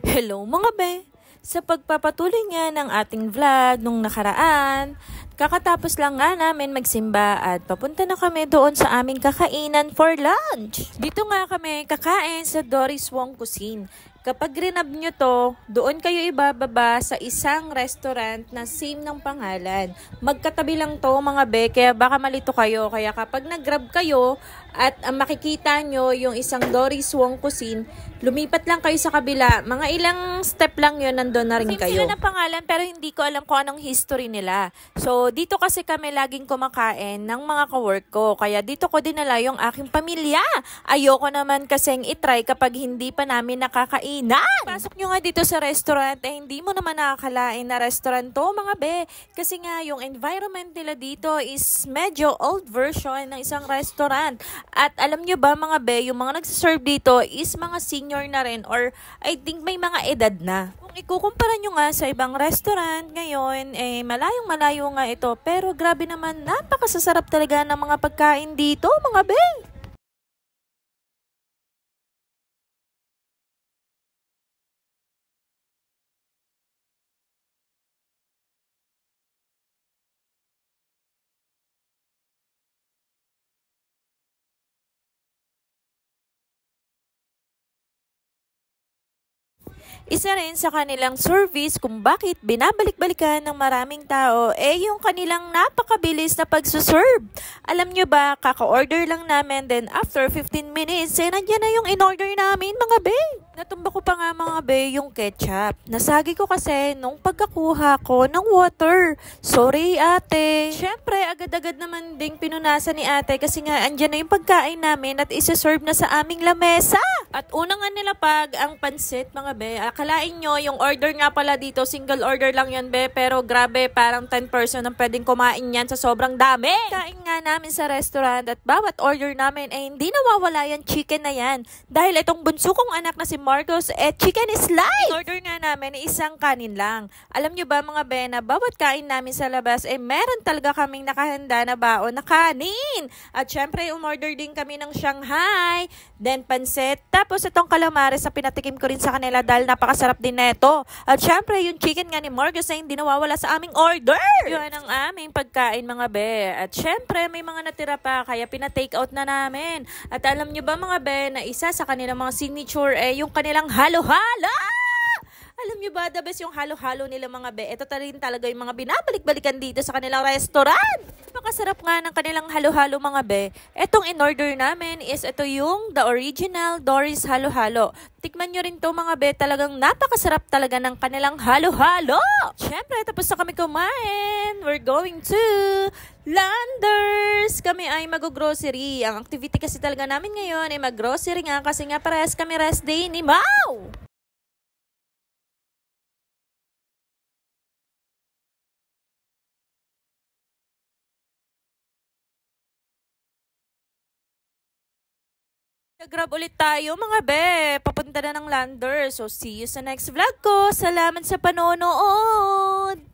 Hello mga be! Sa pagpapatuloy nga ng ating vlog nung nakaraan, kakatapos lang nga namin magsimba at papunta na kami doon sa aming kakainan for lunch. Dito nga kami kakain sa Doris Wong Cuisine. Kapag rinab nyo to, doon kayo ibababa sa isang restaurant na same ng pangalan. Magkatabi lang to mga be, kaya baka malito kayo. Kaya kapag nag-grab kayo at makikita nyo yung isang Doris Wong Cuisine, lumipat lang kayo sa kabila. Mga ilang step lang yun, nandun na rin kayo. Same sila ng pangalan pero hindi ko alam kung anong history nila. So dito kasi kami laging kumakain ng mga kawork ko. Kaya dito ko dinala yung aking pamilya. Ayoko naman kasing itry kapag hindi pa namin nakakainan. Pasok nyo nga dito sa restaurant, hindi mo naman nakakalain na restaurant to mga be. Kasi nga yung environment nila dito is medyo old version ng isang restaurant. At alam nyo ba mga be, yung mga nagsiserve dito is mga senior na rin or I think may mga edad na. Kung ikukumpara nyo nga sa ibang restaurant ngayon, malayong malayo nga ito. Pero grabe naman, napakasasarap talaga ng mga pagkain dito mga be. Isa rin sa kanilang service kung bakit binabalik-balikan ng maraming tao yung kanilang napakabilis na pagsuserve. Alam nyo ba, kaka-order lang namin, then after 15 minutes, nandiyan na yung in-order namin mga be. Natumba ko pa nga mga be yung ketchup. Nasagi ko kasi nung pagkakuha ko ng water. Sorry ate. Syempre, agad-agad naman ding pinunasan ni ate kasi nga andyan na yung pagkain namin at isa-serve na sa aming lamesa. At una nga nila pag ang pansit mga be. Akalain nyo yung order nga pala dito, single order lang yun be. Pero grabe, parang 10 person ang pwedeng kumain yan sa sobrang dami. Kain nga namin sa restaurant at bawat order namin hindi nawawala yan chicken na yan. Dahil itong bunso kong anak na si Marcos, chicken is life! Order nga namin isang kanin lang. Alam nyo ba mga be, na bawat kain namin sa labas, meron talaga kaming nakahanda na baon na kanin. At syempre, umorder din kami ng Shanghai, then pansit, tapos itong calamares na pinatikim ko rin sa kanila dahil napakasarap din neto. At syempre, yung chicken nga ni Marcos na hindi nawawala sa aming order. Yun ang aming pagkain mga be. At syempre, may mga natira pa, kaya pina-take out na namin. At alam nyo ba mga be, na isa sa kanilang mga signature yung kanilang halo-halo! Alam nyo ba, the best yung halo-halo nila mga be. Ito talaga yung mga binabalik-balikan dito sa kanilang restaurant. Napakasarap nga ng kanilang halo-halo mga be. Etong in-order namin is ito yung the original Doris halo-halo. Tikman nyo rin to mga be. Talagang napakasarap talaga ng kanilang halo-halo. Siyempre, tapos na kami kumain. We're going to Landers! Kami ay mag-grocery. Ang activity kasi talaga namin ngayon ay mag-grocery nga kasi nga parehas kami rest day ni Mau! Grab ulit tayo mga be. Papunta na ng Landers. So see you sa next vlog ko. Salamat sa panonood!